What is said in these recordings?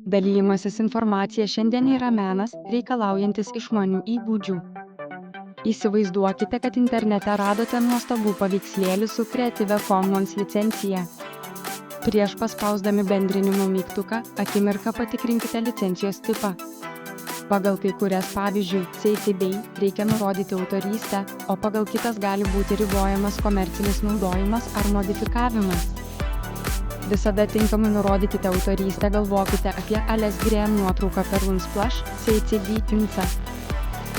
Dalijimasis informacija šiandien yra menas, reikalaujantis išmanių įgūdžių. Įsivaizduokite, kad internete radote nuostabų paveikslėlį su Creative Commons licencija. Prieš paspausdami bendrinimo mygtuką, akimirką patikrinkite licencijos tipą. Pagal kai kurias, pavyzdžiui, Safety BY, reikia nurodyti autorystę, o pagal kitas gali būti ribojamas komercinis naudojimas ar modifikavimas. Visada tinkamai nurodykite autorystę, galvokite apie Alice Graham nuotrauką per Unsplash, CCB tinsa.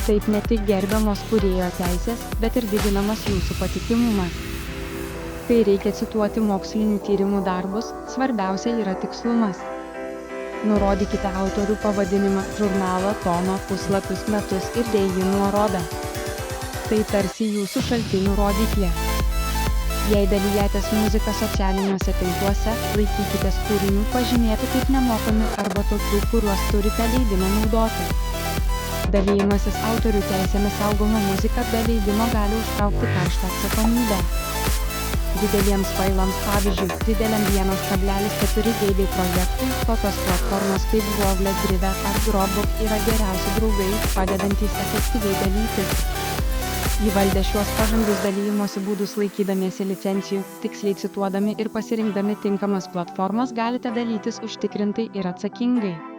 Taip ne tik gerbiamos kūrėjo teisės, bet ir didinamas jūsų patikimumas. Kai reikia cituoti mokslinių tyrimų darbus, svarbiausia yra tikslumas. Nurodykite autorių pavadinimą, žurnalo, toną, puslapius, metus ir dėjų nuorodą. Tai tarsi jūsų šaltinių rodyklė. Jei dalijatės muziką socialiniuose tinkluose, laikykitės kūrinių pažymėtų kaip nemokami arba tokių, kuriuos turite leidimą naudoti. Dalijimasis autorių teisėmis saugoma muzika be leidimo gali užtraukti karštą atsakomybę. Dideliems failams, pavyzdžiui, dideliam 1,4 GB projektui, tokios platformos kaip Google Drive ar Dropbox yra geriausi draugai, padedantys efektyviai dalytis. Įvaldę šiuos pažangius dalijimosi būdus laikydamiesi licencijų, tiksliai cituodami ir pasirinkdami tinkamas platformas galite dalytis užtikrintai ir atsakingai.